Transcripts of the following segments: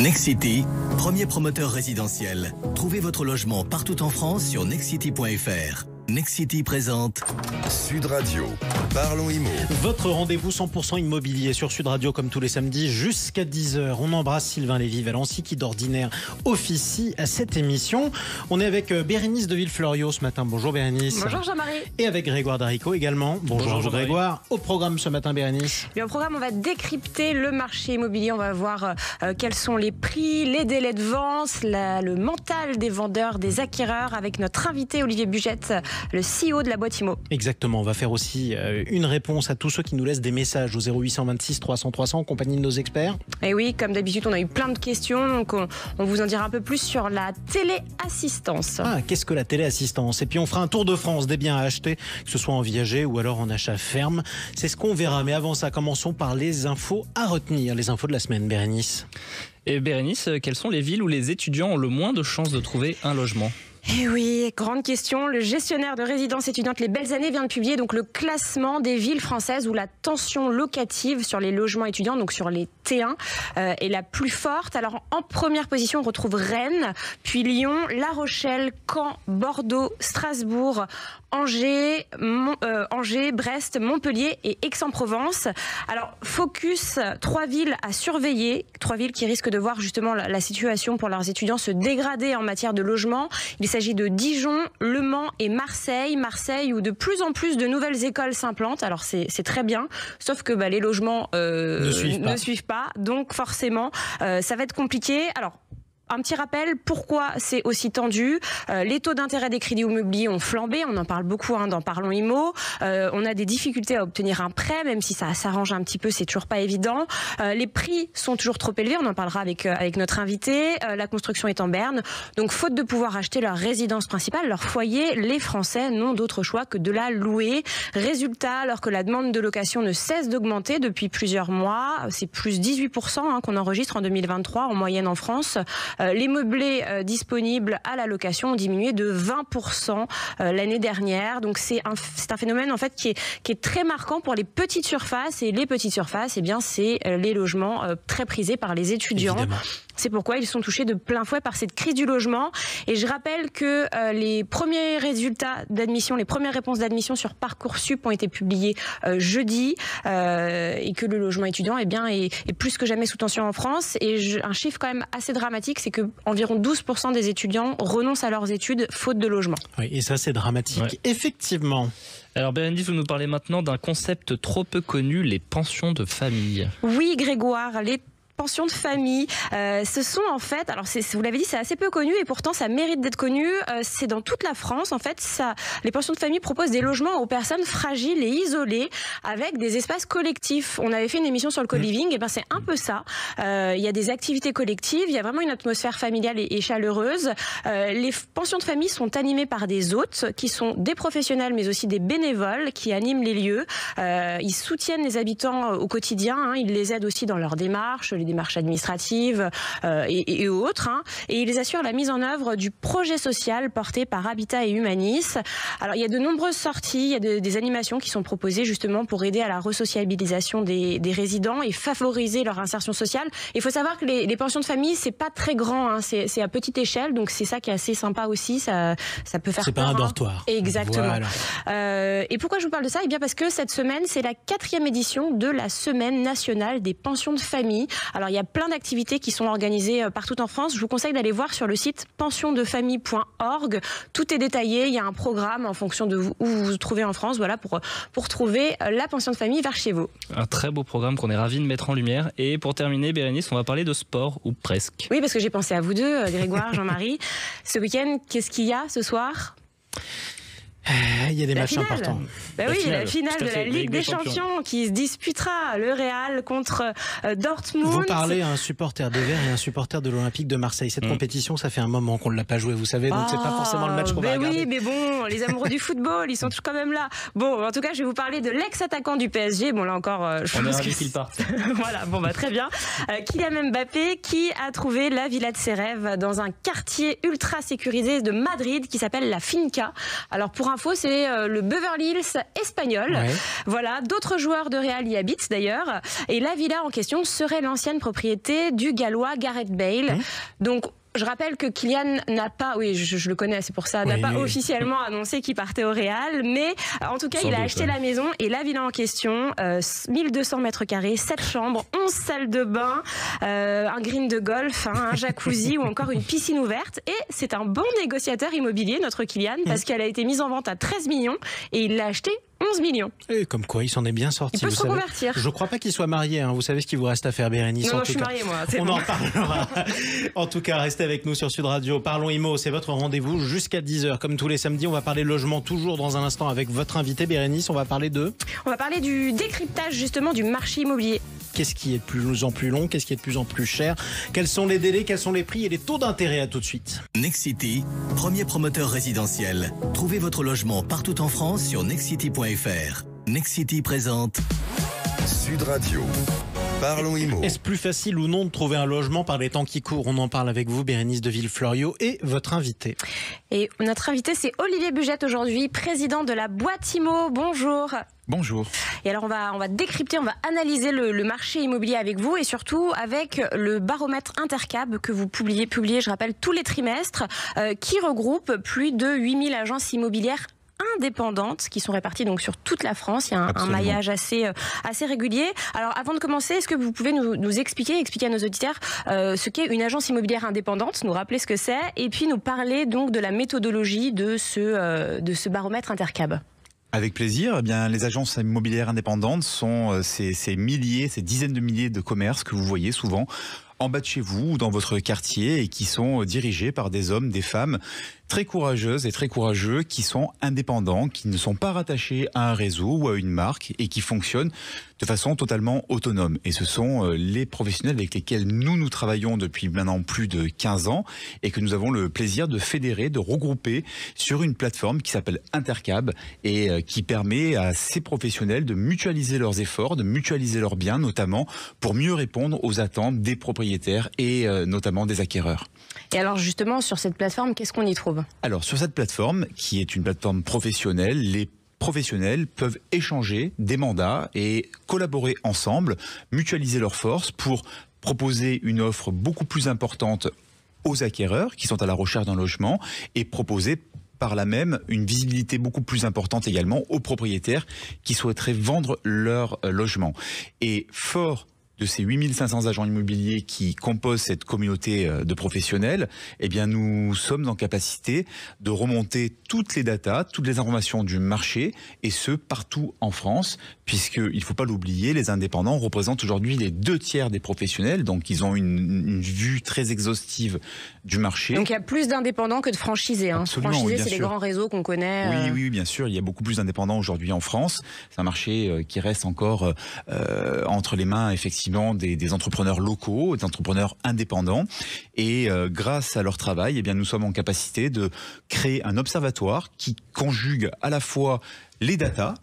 Nexity, premier promoteur résidentiel. Trouvez votre logement partout en France sur nexity.fr. Nexity présente Sud Radio, Parlons Immo. Votre rendez-vous 100% immobilier sur Sud Radio comme tous les samedis jusqu'à 10h. On embrasse Sylvain Lévy-Valency qui d'ordinaire officie à cette émission. On est avec Bérénice de Villefloriot ce matin. Bonjour Bérénice. Bonjour Jean-Marie. Et avec Grégoire Darico également. Bonjour Grégoire. Au programme ce matin Bérénice. Bien, au programme, on va décrypter le marché immobilier. On va voir quels sont les prix, les délais de vente, le mental des vendeurs, des acquéreurs avec notre invité Olivier Bugette, le CEO de la boîte Immo. Exactement, on va faire aussi une réponse à tous ceux qui nous laissent des messages au 0826 300 300 en compagnie de nos experts. Et oui, comme d'habitude, on a eu plein de questions, donc on vous en dira un peu plus sur la téléassistance. Ah, qu'est-ce que la téléassistance? Et puis on fera un tour de France des biens à acheter, que ce soit en viager ou alors en achat ferme. C'est ce qu'on verra, mais avant ça, commençons par les infos à retenir, les infos de la semaine, Bérénice. Et Bérénice, quelles sont les villes où les étudiants ont le moins de chances de trouver un logement ? Eh oui, grande question. Le gestionnaire de résidences étudiantes Les Belles Années vient de publier donc le classement des villes françaises où la tension locative sur les logements étudiants, donc sur les T1, est la plus forte. Alors en première position, on retrouve Rennes, puis Lyon, La Rochelle, Caen, Bordeaux, Strasbourg, Angers, Brest, Montpellier et Aix-en-Provence. Alors focus, 3 villes à surveiller, 3 villes qui risquent de voir justement la situation pour leurs étudiants se dégrader en matière de logement. Il s'agit de Dijon, Le Mans et Marseille. Marseille où de plus en plus de nouvelles écoles s'implantent. Alors c'est très bien, sauf que les logements ne suivent pas. Donc forcément, ça va être compliqué. Alors, un petit rappel, pourquoi c'est aussi tendu. Les taux d'intérêt des crédits immobiliers ont flambé, on en parle beaucoup dans Parlons Immo. On a des difficultés à obtenir un prêt, même si ça s'arrange un petit peu, c'est toujours pas évident. Les prix sont toujours trop élevés, on en parlera avec notre invité. La construction est en berne, donc faute de pouvoir acheter leur résidence principale, leur foyer, les Français n'ont d'autre choix que de la louer. Résultat, alors que la demande de location ne cesse d'augmenter depuis plusieurs mois, c'est plus 18% qu'on enregistre en 2023 en moyenne en France. Les meublés disponibles à la location ont diminué de 20% l'année dernière. Donc c'est un phénomène en fait qui est très marquant pour les petites surfaces. Et les petites surfaces, c'est les logements très prisés par les étudiants. Évidemment. C'est pourquoi ils sont touchés de plein fouet par cette crise du logement. Et je rappelle que les premiers résultats d'admission, les premières réponses d'admission sur Parcoursup ont été publiées jeudi et que le logement étudiant est plus que jamais sous tension en France. Et un chiffre quand même assez dramatique, c'est que environ 12% des étudiants renoncent à leurs études faute de logement. Oui, et ça c'est dramatique, ouais. Effectivement. Alors Bérénice, vous nous parlez maintenant d'un concept trop peu connu, les pensions de famille. Oui Grégoire, les pensions de famille, ce sont en fait, alors vous l'avez dit, c'est assez peu connu et pourtant ça mérite d'être connu. C'est dans toute la France en fait. Les pensions de famille proposent des logements aux personnes fragiles et isolées avec des espaces collectifs. On avait fait une émission sur le co-living, et c'est un peu ça. Il y a des activités collectives, il y a vraiment une atmosphère familiale et chaleureuse. Les pensions de famille sont animées par des hôtes qui sont des professionnels mais aussi des bénévoles qui animent les lieux. Ils soutiennent les habitants au quotidien, ils les aident aussi dans leurs démarches, les démarches administratives et autres. Et ils assurent la mise en œuvre du projet social porté par Habitat et Humanis. Alors, il y a de nombreuses sorties, il y a des animations qui sont proposées justement pour aider à la resociabilisation des résidents et favoriser leur insertion sociale. Il faut savoir que les pensions de famille, c'est pas très grand, c'est à petite échelle, donc c'est ça qui est assez sympa aussi. Ça peut faire peur. C'est pas un dortoir. Exactement. Voilà. Et pourquoi je vous parle de ça ? Eh bien parce que cette semaine, c'est la 4e édition de la Semaine nationale des pensions de famille. Alors, il y a plein d'activités qui sont organisées partout en France. Je vous conseille d'aller voir sur le site pensiondefamille.org. Tout est détaillé. Il y a un programme en fonction de où vous vous trouvez en France, voilà, pour trouver la pension de famille vers chez vous. Un très beau programme qu'on est ravis de mettre en lumière. Et pour terminer, Bérénice, on va parler de sport, ou presque. Oui, parce que j'ai pensé à vous deux, Grégoire, Jean-Marie. Ce week-end, qu'est-ce qu'il y a ce soir ? Il y a des matchs importants. La finale de la Ligue des Champions qui se disputera le Real contre Dortmund. Vous parlez à un supporter des Verts et un supporter de l'Olympique de Marseille. Cette compétition, ça fait un moment qu'on ne l'a pas jouée, vous savez, donc c'est pas forcément le match qu'on va regarder. Oui, mais bon, les amoureux du football, ils sont tous quand même là. Bon, en tout cas, je vais vous parler de l'ex-attaquant du PSG. Bon, là encore, je pense qu'il parte. Voilà, très bien. Kylian Mbappé qui a trouvé la villa de ses rêves dans un quartier ultra sécurisé de Madrid qui s'appelle la Finca. Alors, pour info, c'est le Beverly Hills espagnol. Ouais. Voilà, d'autres joueurs de Real y habitent d'ailleurs. Et la villa en question serait l'ancienne propriété du Gallois Gareth Bale. Donc, je rappelle que Kylian n'a pas, oui, je le connais, c'est pour ça, n'a pas officiellement annoncé qu'il partait au Real, mais en tout cas, il a acheté la maison et la villa en question, 1200 mètres carrés, 7 chambres, 11 salles de bain, un green de golf, un jacuzzi ou encore une piscine ouverte. Et c'est un bon négociateur immobilier, notre Kylian, parce qu'elle a été mise en vente à 13 millions et il l'a acheté 11 millions. Et comme quoi, il s'en est bien sorti. Il peut se reconvertir. Je ne crois pas qu'il soit marié. Hein. Vous savez ce qu'il vous reste à faire, Bérénice. Non, je suis mariée, moi. On en parlera. En tout cas, restez avec nous sur Sud Radio. Parlons IMO, c'est votre rendez-vous jusqu'à 10h. Comme tous les samedis, on va parler logement toujours dans un instant avec votre invité, Bérénice. On va parler du décryptage justement du marché immobilier. Qu'est-ce qui est de plus en plus long? Qu'est-ce qui est de plus en plus cher? Quels sont les délais? Quels sont les prix et les taux d'intérêt? À tout de suite. Nexity, premier promoteur résidentiel. Trouvez votre logement partout en France sur nexity.fr. Nexity présente Sud Radio. Parlons IMO. Est-ce plus facile ou non de trouver un logement par les temps qui courent? On en parle avec vous, Bérénice de Villefloriot, et votre invité. Et notre invité, c'est Olivier Bugette aujourd'hui, président de la boîte IMO. Bonjour. Bonjour. Et alors on va décrypter, on va analyser le marché immobilier avec vous et surtout avec le baromètre Intercab que vous publiez, je rappelle, tous les trimestres, qui regroupe plus de 8000 agences immobilières indépendantes qui sont réparties donc sur toute la France. Il y a un maillage assez régulier. Alors avant de commencer, est-ce que vous pouvez nous expliquer à nos auditeurs ce qu'est une agence immobilière indépendante, nous rappeler ce que c'est et puis nous parler donc de la méthodologie de ce baromètre Intercab? Avec plaisir. Eh bien, les agences immobilières indépendantes sont ces dizaines de milliers de commerces que vous voyez souvent en bas de chez vous ou dans votre quartier et qui sont dirigés par des hommes, des femmes très courageuses et très courageux qui sont indépendants, qui ne sont pas rattachés à un réseau ou à une marque et qui fonctionnent de façon totalement autonome. Et ce sont les professionnels avec lesquels nous travaillons depuis maintenant plus de 15 ans et que nous avons le plaisir de fédérer, de regrouper sur une plateforme qui s'appelle Intercab et qui permet à ces professionnels de mutualiser leurs efforts, de mutualiser leurs biens, notamment pour mieux répondre aux attentes des propriétaires et notamment des acquéreurs. Et alors justement, sur cette plateforme, qu'est-ce qu'on y trouve? Alors sur cette plateforme, qui est une plateforme professionnelle, les professionnels peuvent échanger des mandats et collaborer ensemble, mutualiser leurs forces pour proposer une offre beaucoup plus importante aux acquéreurs qui sont à la recherche d'un logement et proposer par là même une visibilité beaucoup plus importante également aux propriétaires qui souhaiteraient vendre leur logement. Et fort de ces 8500 agents immobiliers qui composent cette communauté de professionnels, eh bien nous sommes en capacité de remonter toutes les datas, toutes les informations du marché, et ce partout en France, puisqu'il ne faut pas l'oublier, les indépendants représentent aujourd'hui les 2/3 des professionnels, donc ils ont une vue très exhaustive du marché. Donc il y a plus d'indépendants que de franchisés. Hein. Franchisés, c'est les grands réseaux qu'on connaît. Oui, bien sûr, il y a beaucoup plus d'indépendants aujourd'hui en France. C'est un marché qui reste encore entre les mains, effectivement, des entrepreneurs locaux, des entrepreneurs indépendants. Et grâce à leur travail, eh bien, nous sommes en capacité de créer un observatoire qui conjugue à la fois les datas,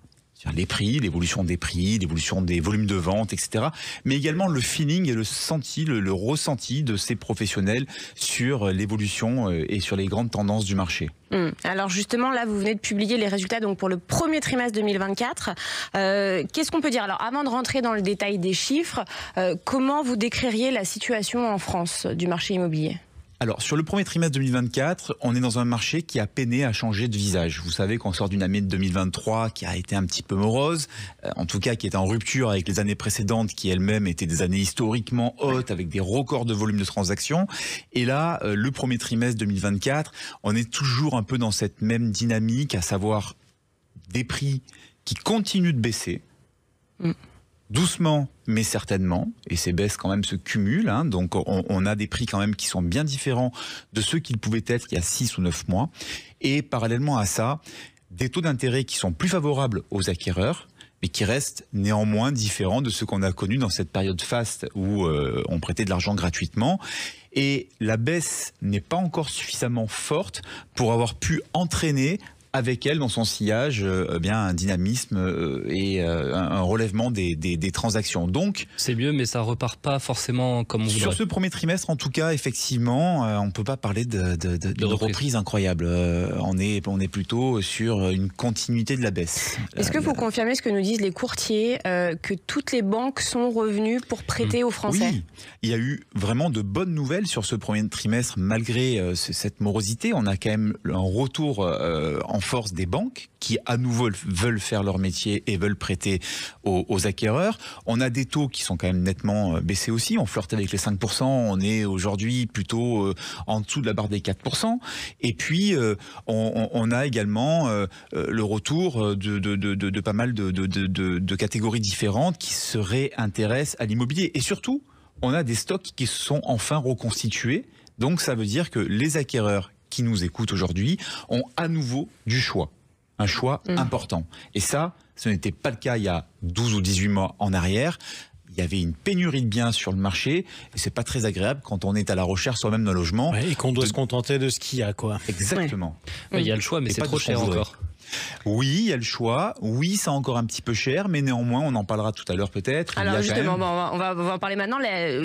les prix, l'évolution des prix, l'évolution des volumes de vente, etc. Mais également le feeling et le ressenti de ces professionnels sur l'évolution et sur les grandes tendances du marché. Alors justement, là, vous venez de publier les résultats donc pour le premier trimestre 2024. Qu'est-ce qu'on peut dire? Alors, avant de rentrer dans le détail des chiffres, comment vous décririez la situation en France du marché immobilier? Alors, sur le premier trimestre 2024, on est dans un marché qui a peiné à changer de visage. Vous savez qu'on sort d'une année de 2023 qui a été un petit peu morose, en tout cas qui est en rupture avec les années précédentes qui elles-mêmes étaient des années historiquement hautes avec des records de volume de transactions. Et là, le premier trimestre 2024, on est toujours un peu dans cette même dynamique, à savoir des prix qui continuent de baisser. Doucement, mais certainement, et ces baisses quand même se cumulent, hein, donc on a des prix quand même qui sont bien différents de ceux qu'ils pouvaient être il y a 6 ou 9 mois, et parallèlement à ça, des taux d'intérêt qui sont plus favorables aux acquéreurs, mais qui restent néanmoins différents de ce qu'on a connu dans cette période faste où on prêtait de l'argent gratuitement, et la baisse n'est pas encore suffisamment forte pour avoir pu entraîner avec elle dans son sillage un dynamisme et un relèvement des transactions. Donc c'est mieux, mais ça repart pas forcément comme on voudrait. Sur ce premier trimestre, en tout cas, effectivement, on peut pas parler de reprise incroyable. On est plutôt sur une continuité de la baisse. Est-ce que vous confirmez ce que nous disent les courtiers, que toutes les banques sont revenues pour prêter aux Français? Oui, il y a eu vraiment de bonnes nouvelles sur ce premier trimestre, malgré cette morosité. On a quand même un retour en force des banques qui à nouveau veulent faire leur métier et veulent prêter aux acquéreurs. On a des taux qui sont quand même nettement baissés aussi. On flirte avec les 5%, on est aujourd'hui plutôt en dessous de la barre des 4%. Et puis on a également le retour de pas mal de catégories différentes qui se réintéressent à l'immobilier. Et surtout, on a des stocks qui se sont enfin reconstitués. Donc ça veut dire que les acquéreurs qui nous écoutent aujourd'hui ont à nouveau du choix. Un choix important. Et ça, ce n'était pas le cas il y a 12 ou 18 mois en arrière. Il y avait une pénurie de biens sur le marché et c'est pas très agréable quand on est à la recherche soi-même d'un logement. Ouais, et qu'on doit se contenter de ce qu'il y a, quoi. Exactement. Il y a le choix, mais c'est trop cher encore. Oui, il y a le choix. Oui, c'est encore un petit peu cher, mais néanmoins, on en parlera tout à l'heure peut-être. Alors justement, on va en parler maintenant.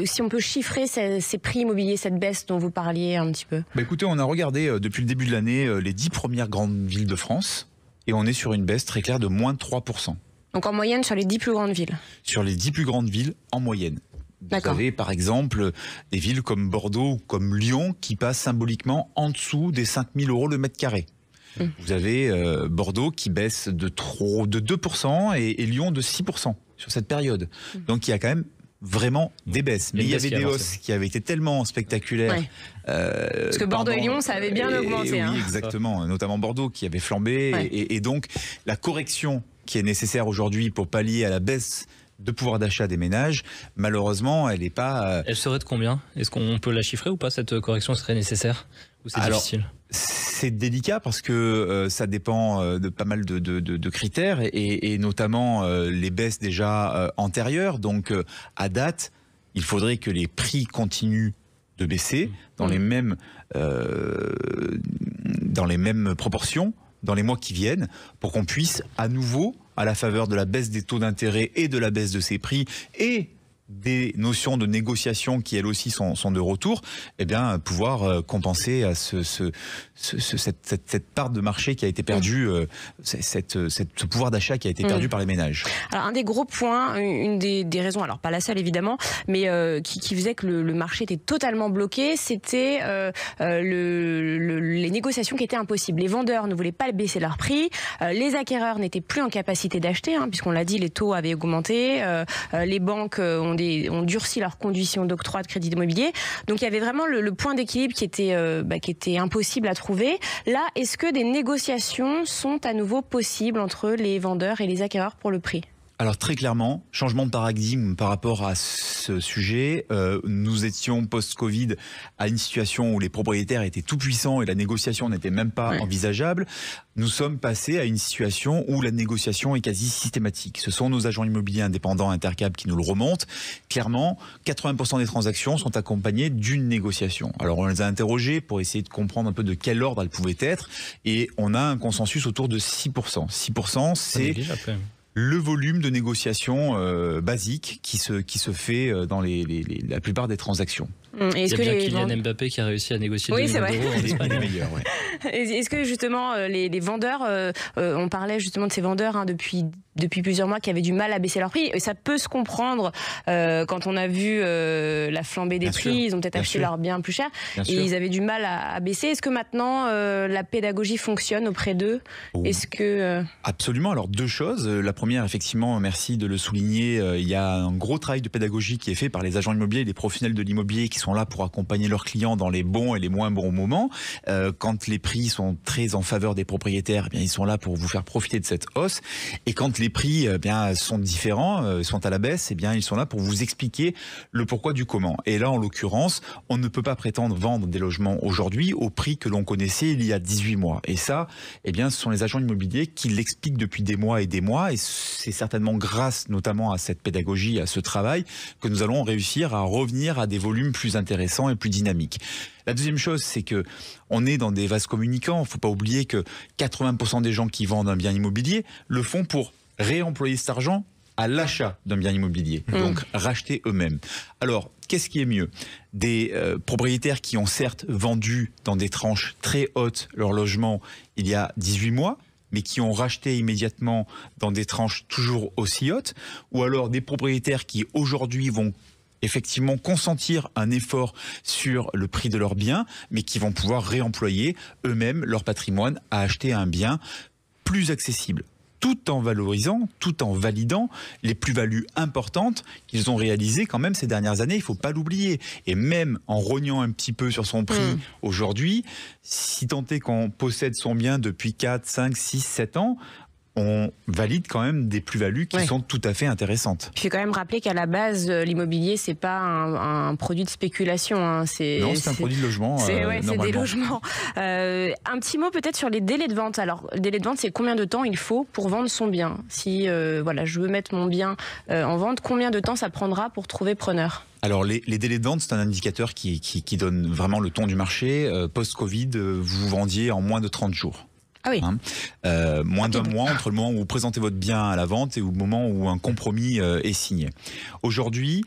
Si on peut chiffrer ces prix immobiliers, cette baisse dont vous parliez un petit peu. Écoutez, on a regardé depuis le début de l'année les 10 premières grandes villes de France et on est sur une baisse très claire de moins de 3%. Donc en moyenne sur les 10 plus grandes villes. Sur les 10 plus grandes villes, en moyenne. Vous avez par exemple des villes comme Bordeaux ou comme Lyon qui passent symboliquement en dessous des 5 000 € le mètre carré. Vous avez Bordeaux qui baisse de 2% et Lyon de 6% sur cette période. Donc il y a quand même vraiment des baisses. Mais il y avait des hausses qui avaient été tellement spectaculaires. Parce que Bordeaux et Lyon, ça avait bien augmenté. Oui, exactement. Notamment Bordeaux qui avait flambé. Ouais. Et donc la correction qui est nécessaire aujourd'hui pour pallier à la baisse de pouvoir d'achat des ménages, malheureusement, elle n'est pas... Elle serait de combien? Est-ce qu'on peut la chiffrer ou pas? Cette correction serait nécessaire? Ou c'est difficile? C'est délicat parce que ça dépend de pas mal de critères et notamment les baisses déjà antérieures. Donc à date, il faudrait que les prix continuent de baisser dans les mêmes proportions dans les mois qui viennent pour qu'on puisse à nouveau, à la faveur de la baisse des taux d'intérêt et de la baisse de ces prix et des notions de négociation qui elles aussi sont de retour, pouvoir compenser à cette part de marché qui a été perdue, ce pouvoir d'achat qui a été perdu par les ménages. Alors un des gros points, une des raisons, alors pas la seule évidemment, mais qui faisait que le marché était totalement bloqué, c'était les négociations qui étaient impossibles. Les vendeurs ne voulaient pas baisser leur prix, les acquéreurs n'étaient plus en capacité d'acheter, puisqu'on l'a dit, les taux avaient augmenté, les banques ont durci leurs conditions d'octroi de crédit immobilier. Donc il y avait vraiment le point d'équilibre qui était impossible à trouver. Là, est-ce que des négociations sont à nouveau possibles entre les vendeurs et les acquéreurs pour le prix ? Alors très clairement, changement de paradigme par rapport à ce sujet. Nous étions post-Covid à une situation où les propriétaires étaient tout puissants et la négociation n'était même pas envisageable. Nous sommes passés à une situation où la négociation est quasi systématique. Ce sont nos agents immobiliers indépendants Intercap qui nous le remontent. Clairement, 80% des transactions sont accompagnées d'une négociation. Alors on les a interrogés pour essayer de comprendre un peu de quel ordre elles pouvaient être et on a un consensus autour de 6%. 6%, c'est le volume de négociation basique qui se fait dans la plupart des transactions. Il y a bien Kylian Mbappé qui a réussi à négocier 2 millions d'euros en Espagne. Est-ce que justement les vendeurs, on parlait justement de ces vendeurs depuis plusieurs mois qui avaient du mal à baisser leur prix, et ça peut se comprendre quand on a vu la flambée des prix, ils ont peut-être acheté leurs biens plus cher et ils avaient du mal à baisser. Est-ce que maintenant la pédagogie fonctionne auprès d'eux? Est-ce que Absolument. Alors deux choses. La première, effectivement, merci de le souligner, il y a un gros travail de pédagogie qui est fait par les agents immobiliers et les professionnels de l'immobilier qui sont là pour accompagner leurs clients dans les bons et les moins bons moments. Quand les prix sont très en faveur des propriétaires, ils sont là pour vous faire profiter de cette hausse. Et quand les prix sont différents, sont à la baisse, ils sont là pour vous expliquer le pourquoi du comment. Et là, en l'occurrence, on ne peut pas prétendre vendre des logements aujourd'hui au prix que l'on connaissait il y a 18 mois. Et ça, ce sont les agents immobiliers qui l'expliquent depuis des mois et des mois. Et c'est certainement grâce notamment à cette pédagogie, à ce travail, que nous allons réussir à revenir à des volumes plus plus intéressant et plus dynamique. La deuxième chose, c'est que on est dans des vases communicants. Il ne faut pas oublier que 80% des gens qui vendent un bien immobilier le font pour réemployer cet argent à l'achat d'un bien immobilier, donc racheter eux-mêmes. Alors, qu'est-ce qui est mieux ? Des propriétaires qui ont certes vendu dans des tranches très hautes leur logement il y a 18 mois, mais qui ont racheté immédiatement dans des tranches toujours aussi hautes, ou alors des propriétaires qui aujourd'hui vont effectivement consentir un effort sur le prix de leur bien, mais qui vont pouvoir réemployer eux-mêmes leur patrimoine à acheter un bien plus accessible, tout en valorisant, tout en validant les plus-values importantes qu'ils ont réalisées quand même ces dernières années, il ne faut pas l'oublier. Et même en rognant un petit peu sur son prix aujourd'hui, si tant est qu'on possède son bien depuis 4, 5, 6, 7 ans, on valide quand même des plus-values qui sont tout à fait intéressantes. Il faut quand même rappeler qu'à la base, l'immobilier, c'est pas un produit de spéculation. Non, c'est un produit de logement. C'est des logements. Un petit mot peut-être sur les délais de vente. Alors, le délai de vente, c'est combien de temps il faut pour vendre son bien ? Si je veux mettre mon bien en vente, combien de temps ça prendra pour trouver preneur ? Alors les délais de vente, c'est un indicateur qui donne vraiment le ton du marché. Post-Covid, vous vendiez en moins de 30 jours. Ah oui. Moins d'un mois entre le moment où vous présentez votre bien à la vente et le moment où un compromis est signé. Aujourd'hui,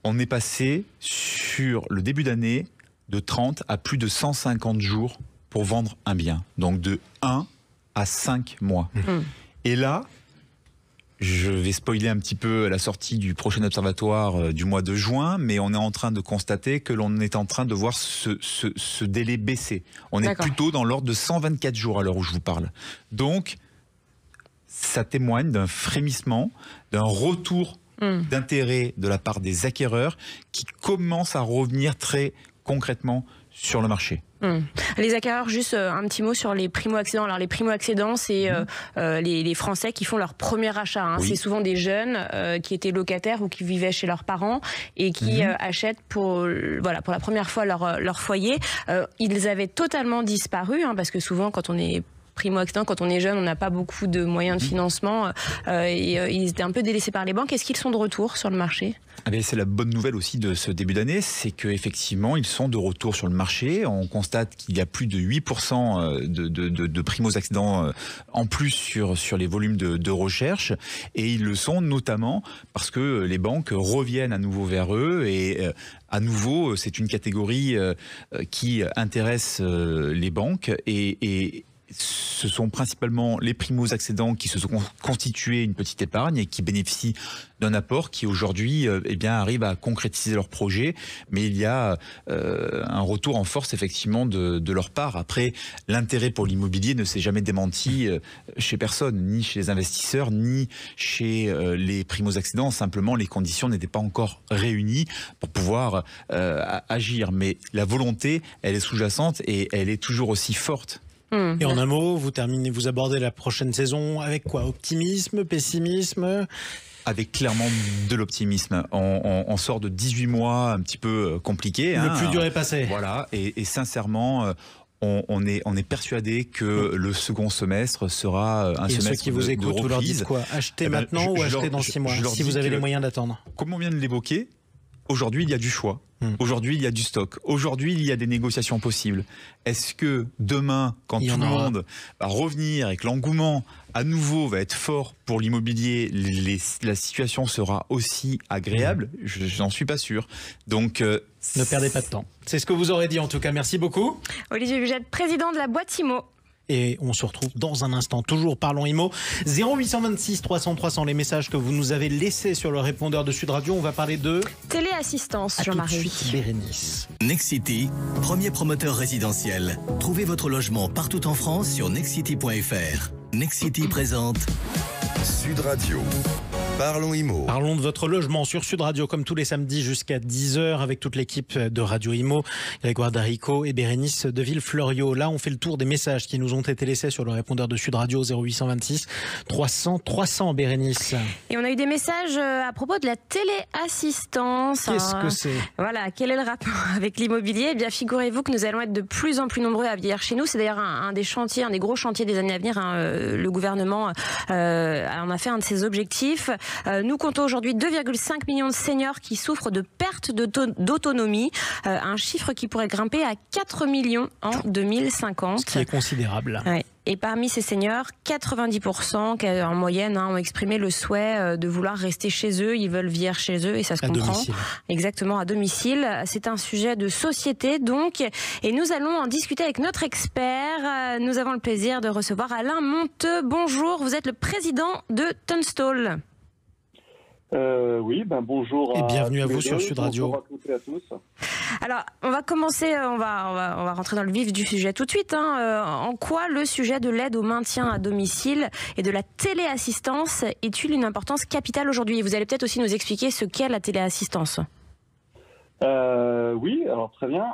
on est passé sur le début d'année de 30 à plus de 150 jours pour vendre un bien. Donc de 1 à 5 mois. Et là, je vais spoiler un petit peu la sortie du prochain observatoire du mois de juin, mais on est en train de constater que l'on est en train de voir ce délai baisser. On est plutôt dans l'ordre de 124 jours à l'heure où je vous parle. Donc, ça témoigne d'un frémissement, d'un retour d'intérêt de la part des acquéreurs qui commencent à revenir très concrètement sur le marché. Les acquéreurs, juste un petit mot sur les primo-accédants. Alors les primo-accédants, c'est les Français qui font leur premier achat. C'est souvent des jeunes qui étaient locataires ou qui vivaient chez leurs parents et qui achètent pour la première fois leur foyer. Ils avaient totalement disparu parce que souvent quand on est primo-accédant, quand on est jeune, on n'a pas beaucoup de moyens de financement et ils étaient un peu délaissés par les banques. Est-ce qu'ils sont de retour sur le marché ? C'est la bonne nouvelle aussi de ce début d'année, c'est qu'effectivement, ils sont de retour sur le marché. On constate qu'il y a plus de 8% de primo-accédants en plus sur les volumes de recherche. Et ils le sont notamment parce que les banques reviennent à nouveau vers eux. Et à nouveau, c'est une catégorie qui intéresse les banques. Et ce sont principalement les primo-accédants qui se sont constitués une petite épargne et qui bénéficient d'un apport qui aujourd'hui arrive à concrétiser leur projet. Mais il y a un retour en force effectivement de leur part. Après, l'intérêt pour l'immobilier ne s'est jamais démenti chez personne, ni chez les investisseurs, ni chez les primo-accédants. Simplement, les conditions n'étaient pas encore réunies pour pouvoir agir. Mais la volonté, elle est sous-jacente et elle est toujours aussi forte. Et en un mot, vous abordez la prochaine saison avec quoi ? Optimisme, pessimisme ? Avec clairement de l'optimisme. On sort de 18 mois un petit peu compliqués. Le plus dur est passé. Voilà, et sincèrement, on est persuadé que le second semestre sera un semestre de reprise. Ceux qui vous écoutent, vous leur dites quoi ? Acheter maintenant ou acheter dans 6 mois, si vous avez les moyens d'attendre ? Comme on vient de l'évoquer, aujourd'hui, il y a du choix. Aujourd'hui, il y a du stock. Aujourd'hui, il y a des négociations possibles. Est-ce que demain, quand tout le monde va revenir et que l'engouement à nouveau va être fort pour l'immobilier, la situation sera aussi agréable ? Je n'en suis pas sûr. Donc, ne perdez pas de temps. C'est ce que vous aurez dit en tout cas. Merci beaucoup. Olivier Bugette, président de la boîte IMO. Et on se retrouve dans un instant. Toujours Parlons Immo. 0826 300 300, les messages que vous nous avez laissés sur le répondeur de Sud Radio. On va parler de téléassistance, Jean-Marie. Tout de suite, Bérénice. Nexity, premier promoteur résidentiel. Trouvez votre logement partout en France sur nexity.fr. Nexity présente Sud Radio. Parlons Immo. Parlons de votre logement sur Sud Radio comme tous les samedis jusqu'à 10h avec toute l'équipe de Radio Immo, Grégoire Darico et Bérénice de Villefloriot. Là, on fait le tour des messages qui nous ont été laissés sur le répondeur de Sud Radio 0826 300 300, Bérénice. Et on a eu des messages à propos de la téléassistance. Qu'est-ce que c'est ? Voilà, quel est le rapport avec l'immobilier ? Eh bien, figurez-vous que nous allons être de plus en plus nombreux à vieillir chez nous. C'est d'ailleurs un des chantiers, un des gros chantiers des années à venir. Le gouvernement en a fait un de ses objectifs. Nous comptons aujourd'hui 2,5 millions de seniors qui souffrent de perte d'autonomie, un chiffre qui pourrait grimper à 4 millions en 2050. Ce qui est considérable. Ouais. Et parmi ces seniors, 90% en moyenne ont exprimé le souhait de vouloir rester chez eux. Ils veulent vieillir chez eux et ça se comprend. Domicile. Exactement, à domicile. C'est un sujet de société donc. Et nous allons en discuter avec notre expert. Nous avons le plaisir de recevoir Alain Monteux. Bonjour, vous êtes le président de Tunstall. Oui, bonjour. Et bienvenue à vous sur Sud Radio. Bonjour à toutes et à tous. Alors, on va commencer, on va rentrer dans le vif du sujet tout de suite. En quoi le sujet de l'aide au maintien à domicile et de la téléassistance est-il une importance capitale aujourd'hui? Vous allez peut-être aussi nous expliquer ce qu'est la téléassistance. Oui, alors très bien.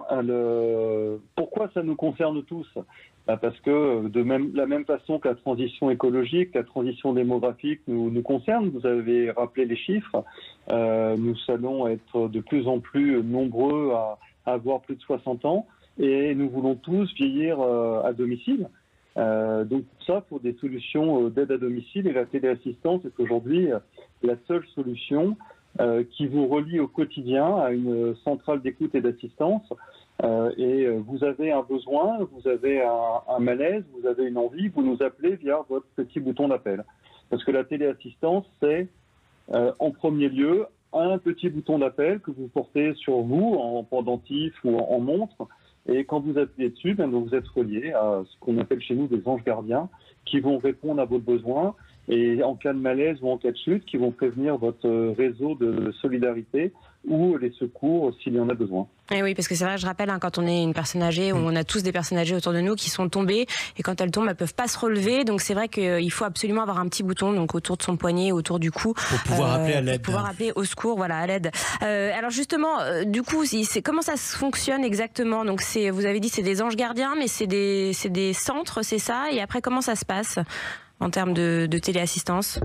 Pourquoi ça nous concerne tous? Parce que la même façon que la transition écologique, la transition démographique nous concerne, vous avez rappelé les chiffres, nous allons être de plus en plus nombreux à avoir plus de 60 ans et nous voulons tous vieillir à domicile. Donc pour ça, pour des solutions d'aide à domicile, et la téléassistance est aujourd'hui la seule solution qui vous relie au quotidien à une centrale d'écoute et d'assistance. Et vous avez un besoin, vous avez un malaise, vous avez une envie, vous nous appelez via votre petit bouton d'appel. Parce que la téléassistance, c'est en premier lieu un petit bouton d'appel que vous portez sur vous en pendentif ou en montre. Et quand vous appuyez dessus, donc vous êtes relié à ce qu'on appelle chez nous des anges gardiens qui vont répondre à vos besoins et en cas de malaise ou en cas de chute, qui vont prévenir votre réseau de solidarité ou les secours s'il y en a besoin. Et oui, parce que c'est vrai, je rappelle, quand on est une personne âgée, on a tous des personnes âgées autour de nous qui sont tombées, et quand elles tombent, elles peuvent pas se relever, donc c'est vrai qu'il faut absolument avoir un petit bouton donc autour de son poignet, autour du cou, pour pouvoir appeler à l'aide. Pour pouvoir appeler au secours, voilà, à l'aide. Alors justement, du coup, comment ça fonctionne exactement? Donc vous avez dit c'est des anges gardiens, mais c'est des centres, c'est ça? Et après, comment ça se passe en termes de téléassistance?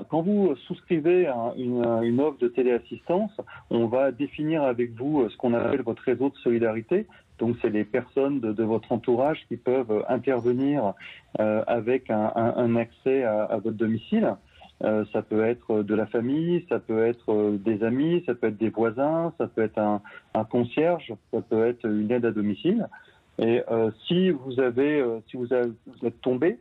Quand vous souscrivez à une offre de téléassistance, on va définir avec vous ce qu'on appelle votre réseau de solidarité. Donc, c'est les personnes de votre entourage qui peuvent intervenir avec un accès à votre domicile. Ça peut être de la famille, ça peut être des amis, ça peut être des voisins, ça peut être un concierge, ça peut être une aide à domicile. Et si vous êtes tombé,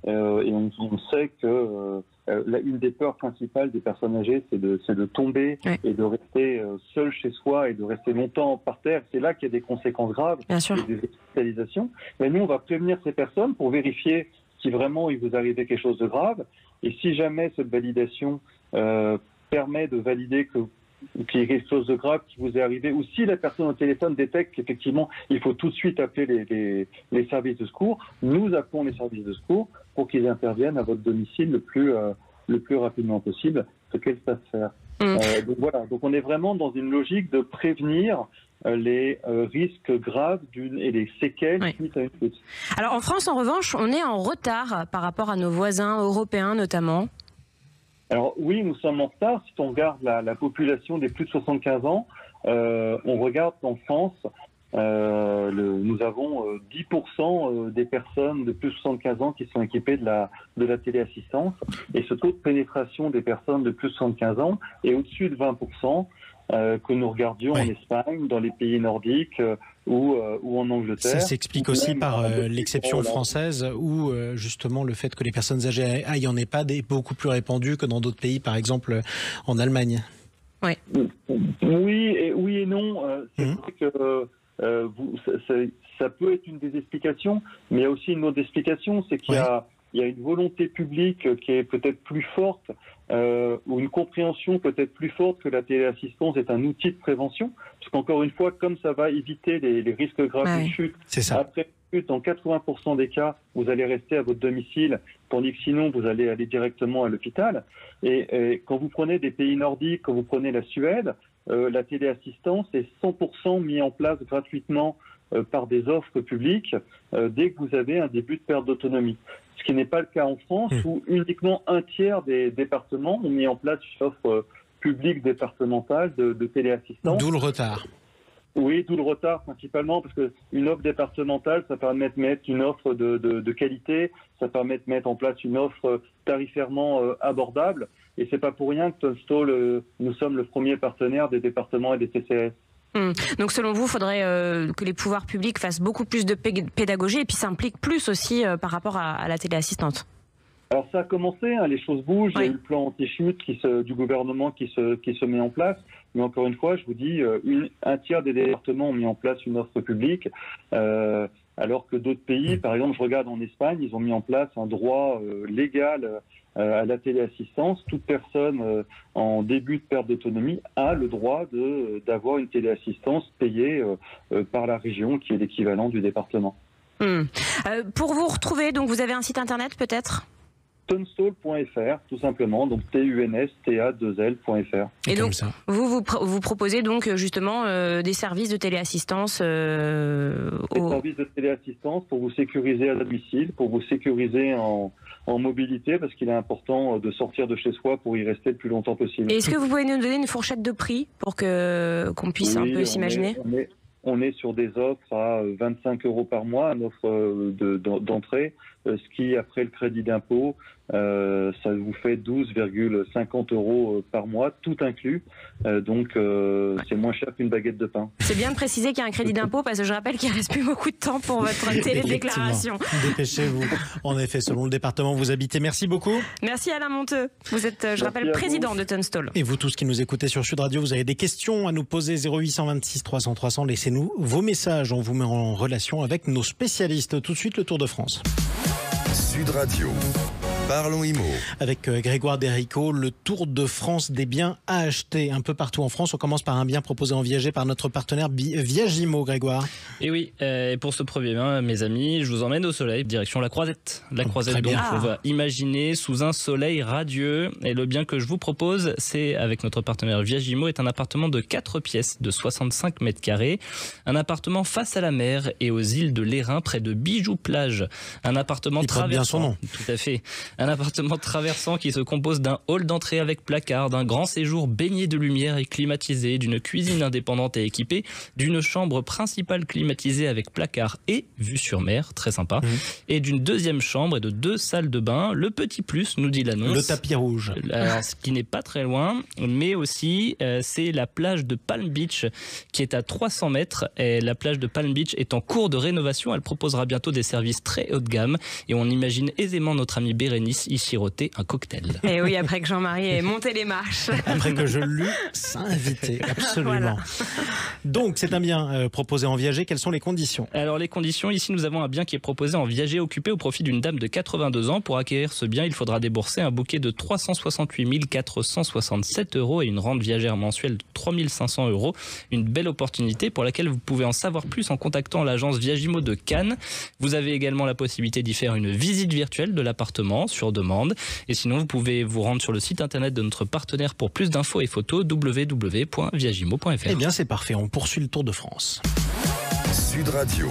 et on sait que une des peurs principales des personnes âgées, c'est de tomber et de rester seul chez soi et de rester longtemps par terre. C'est là qu'il y a des conséquences graves, et des hospitalisations. Mais nous, on va prévenir ces personnes pour vérifier si vraiment il vous arrivait quelque chose de grave. Et si jamais cette validation permet de valider qu'il y a quelque chose de grave qui vous est arrivé, ou si la personne au téléphone détecte qu'effectivement il faut tout de suite appeler les services de secours, nous appelons les services de secours pour qu'ils interviennent à votre domicile le plus rapidement possible, ce qu'elles savent faire. Donc voilà, donc on est vraiment dans une logique de prévenir les risques graves et les séquelles suite à une chute. Alors en France, en revanche, on est en retard par rapport à nos voisins européens notamment. Alors oui, nous sommes en retard. Si on regarde la population des plus de 75 ans, on regarde qu'en France, nous avons 10% des personnes de plus de 75 ans qui sont équipées de la téléassistance. Et ce taux de pénétration des personnes de plus de 75 ans est au-dessus de 20%. Que nous regardions en Espagne, dans les pays nordiques ou en Angleterre. Ça s'explique aussi par l'exception française où justement le fait que les personnes âgées aillent en EHPAD est beaucoup plus répandu que dans d'autres pays, par exemple en Allemagne. Oui et non. C'est vrai que ça peut être une des explications, mais il y a aussi une autre explication, c'est qu'il y a une volonté publique qui est peut-être plus forte, ou une compréhension peut-être plus forte que la téléassistance est un outil de prévention. Parce qu'encore une fois, comme ça va éviter les risques graves de chute, après chute, dans 80% des cas, vous allez rester à votre domicile, tandis que sinon, vous allez aller directement à l'hôpital. Et quand vous prenez des pays nordiques, quand vous prenez la Suède, la téléassistance est 100% mis en place gratuitement par des offres publiques dès que vous avez un début de perte d'autonomie. Ce qui n'est pas le cas en France, où uniquement un tiers des départements ont mis en place une offre publique départementale de téléassistance. D'où le retard. Oui, tout le retard principalement, parce qu'une offre départementale, ça permet de mettre une offre de qualité, ça permet de mettre en place une offre tarifairement abordable, et c'est pas pour rien que Tunstall, nous sommes le premier partenaire des départements et des CCAS. Donc selon vous, il faudrait que les pouvoirs publics fassent beaucoup plus de pédagogie et puis s'impliquent plus aussi par rapport à la téléassistante. Alors ça a commencé, hein, les choses bougent, il y a eu le plan anti-chute du gouvernement qui se met en place, mais encore une fois, je vous dis, un tiers des départements ont mis en place une offre publique, alors que d'autres pays, par exemple, je regarde en Espagne, ils ont mis en place un droit légal à la téléassistance. Toute personne en début de perte d'autonomie a le droit d'avoir une téléassistance payée par la région, qui est l'équivalent du département. Pour vous retrouver, donc vous avez un site internet peut-être ? Tunstall.fr, tout simplement, donc TUNSTA2L.fr. Et donc, vous proposez donc justement des services de téléassistance Des services de téléassistance pour vous sécuriser à domicile, pour vous sécuriser en mobilité, parce qu'il est important de sortir de chez soi pour y rester le plus longtemps possible. Et est-ce que vous pouvez nous donner une fourchette de prix pour qu'on puisse un peu s'imaginer ? On est sur des offres à 25 € par mois, une offre d'entrée, ce qui, après le crédit d'impôt, ça vous fait 12,50 € par mois, tout inclus. Donc, c'est moins cher qu'une baguette de pain. C'est bien de préciser qu'il y a un crédit d'impôt, parce que je rappelle qu'il ne reste plus beaucoup de temps pour votre télédéclaration. Dépêchez-vous. En effet, selon le département où vous habitez. Merci beaucoup. Merci Alain Monteux. Vous êtes, je rappelle, président de Tunstall. Et vous tous qui nous écoutez sur Sud Radio, vous avez des questions à nous poser, 0826 300 300. Laissez-nous vos messages. On vous met en relation avec nos spécialistes. Tout de suite, le Tour de France. Sud Radio. Parlons Immo. Avec Grégoire Déricault, le Tour de France des biens à acheter un peu partout en France. On commence par un bien proposé en viager par notre partenaire Viagimo, Grégoire. Et oui, pour ce premier bien, mes amis, je vous emmène au soleil, direction la Croisette. La Croisette, donc, on va imaginer sous un soleil radieux. Et le bien que je vous propose, c'est, avec notre partenaire Viagimo, est un appartement de 4 pièces de 65 mètres carrés. Un appartement face à la mer et aux îles de l'Airain, près de Bijoux-Plage. Un appartement traversant. Bien son nom. Tout à fait. Un appartement traversant qui se compose d'un hall d'entrée avec placard, d'un grand séjour baigné de lumière et climatisé, d'une cuisine indépendante et équipée, d'une chambre principale climatisée avec placard et vue sur mer, très sympa, et d'une deuxième chambre et de 2 salles de bain. Le petit plus, nous dit l'annonce. Le tapis rouge. Alors, ce qui n'est pas très loin, mais aussi c'est la plage de Palm Beach qui est à 300 mètres. Et la plage de Palm Beach est en cours de rénovation. Elle proposera bientôt des services très haut de gamme et on imagine aisément notre ami Bérénice y siroter un cocktail. Et oui, après que Jean-Marie ait monté les marches. Après que je l'eusse invité, absolument. Voilà. Donc, c'est un bien proposé en viager. Quelles sont les conditions ? Alors, les conditions, ici, nous avons un bien qui est proposé en viager occupé au profit d'une dame de 82 ans. Pour acquérir ce bien, il faudra débourser un bouquet de 368 467 € et une rente viagère mensuelle de 3 500 €. Une belle opportunité pour laquelle vous pouvez en savoir plus en contactant l'agence Viagimo de Cannes. Vous avez également la possibilité d'y faire une visite virtuelle de l'appartement sur demande. Et sinon, vous pouvez vous rendre sur le site internet de notre partenaire pour plus d'infos et photos, www.viagimo.fr. Eh bien, c'est parfait. On poursuit le Tour de France. Sud Radio.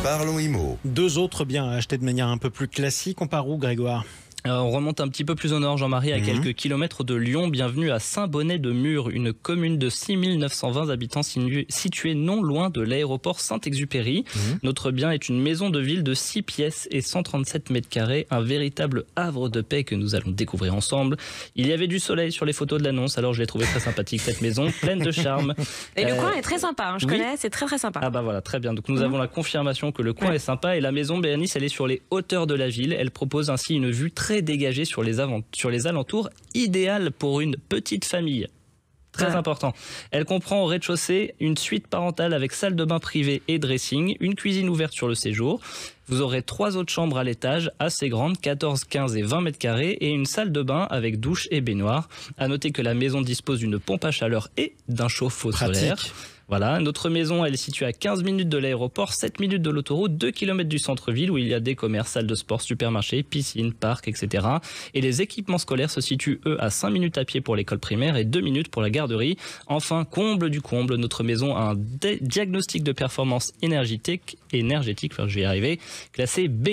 Parlons Immo. 2 autres biens à acheter de manière un peu plus classique. On part où, Grégoire ? On remonte un petit peu plus au nord, Jean-Marie, à quelques kilomètres de Lyon. Bienvenue à Saint-Bonnet-de-Mur, une commune de 6 920 habitants située non loin de l'aéroport Saint-Exupéry. Notre bien est une maison de ville de 6 pièces et 137 mètres carrés, un véritable havre de paix que nous allons découvrir ensemble. Il y avait du soleil sur les photos de l'annonce, alors je l'ai trouvé très sympathique, cette maison, pleine de charme. Et le coin est très sympa, hein, je connais, c'est très très sympa. Ah bah voilà, très bien. Donc nous avons la confirmation que le coin est sympa et la maison Bérénice, elle est sur les hauteurs de la ville. Elle propose ainsi une vue très dégagée sur les alentours, idéal pour une petite famille. Très important. Elle comprend au rez-de-chaussée une suite parentale avec salle de bain privée et dressing, une cuisine ouverte sur le séjour. Vous aurez 3 autres chambres à l'étage, assez grandes, 14, 15 et 20 mètres carrés, et une salle de bain avec douche et baignoire. À noter que la maison dispose d'une pompe à chaleur et d'un chauffe-eau solaire. Voilà, notre maison, elle est située à 15 minutes de l'aéroport, 7 minutes de l'autoroute, 2 km du centre-ville où il y a des commerces, salles de sport, supermarchés, piscines, parcs, etc. Et les équipements scolaires se situent, eux, à 5 minutes à pied pour l'école primaire et 2 minutes pour la garderie. Enfin, comble du comble, notre maison a un diagnostic de performance énergétique, enfin je vais y arriver, classé B.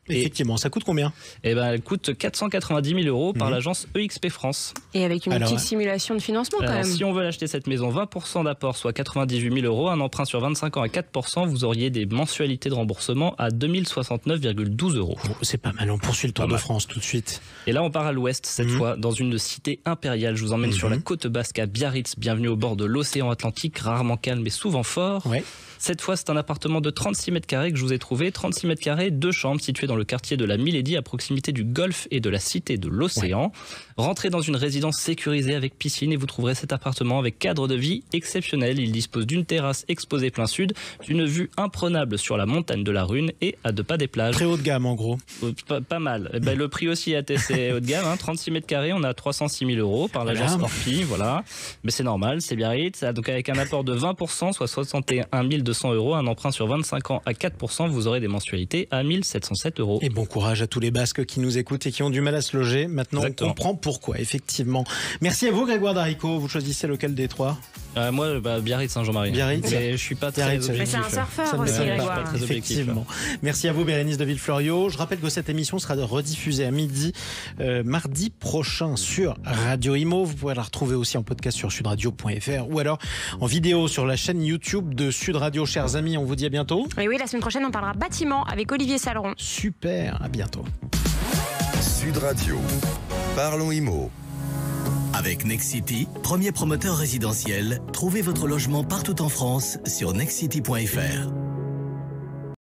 Effectivement, ça coûte combien ? Eh ben, elle coûte 490 000 euros par l'agence EXP France. Et avec une petite simulation de financement quand même. Si on veut l'acheter cette maison, 20% d'apport, soit 98 000 euros, un emprunt sur 25 ans à 4%, vous auriez des mensualités de remboursement à 2069,12 euros. Bon, c'est pas mal, on poursuit le Tour de France tout de suite. Et là, on part à l'ouest, cette fois, dans une cité impériale. Je vous emmène sur la côte basque à Biarritz. Bienvenue au bord de l'océan Atlantique, rarement calme et souvent fort. Ouais. Cette fois, c'est un appartement de 36 mètres carrés que je vous ai trouvé. 36 mètres carrés, 2 chambres situées dans le quartier de la Milady, à proximité du golfe et de la cité de l'océan. Ouais. Rentrez dans une résidence sécurisée avec piscine et vous trouverez cet appartement avec cadre de vie exceptionnel. Il dispose d'une terrasse exposée plein sud, d'une vue imprenable sur la montagne de la Rune et à 2 pas des plages. Très haut de gamme en gros. Pas mal. Et ben, le prix aussi est assez haut de gamme. 36 mètres carrés, on a 306 000 euros par l'agence Orpi. Voilà. Mais c'est normal, c'est Biarritz. Donc avec un apport de 20%, soit 61 200 euros, un emprunt sur 25 ans à 4%, vous aurez des mensualités à 1 707 euros. Et bon courage à tous les Basques qui nous écoutent et qui ont du mal à se loger. Maintenant, on comprend pourquoi, effectivement. Merci à vous, Grégoire Darico. Vous choisissez lequel des 3 ? Moi, Biarritz, Saint-Jean-Marie. Biarritz. Mais je suis pas très objectif. Mais c'est un surfeur aussi, Grégoire. Effectivement. Merci à vous, Bérénice de Villefloriot. Je rappelle que cette émission sera rediffusée à midi, mardi prochain sur Radio Imo. Vous pouvez la retrouver aussi en podcast sur sudradio.fr ou alors en vidéo sur la chaîne YouTube de Sud Radio. Chers amis, on vous dit à bientôt. Et oui, la semaine prochaine, on parlera bâtiment avec Olivier Saleron. Super, à bientôt. Sud Radio. Parlons Imo. Avec Nexity, premier promoteur résidentiel, trouvez votre logement partout en France sur nexity.fr.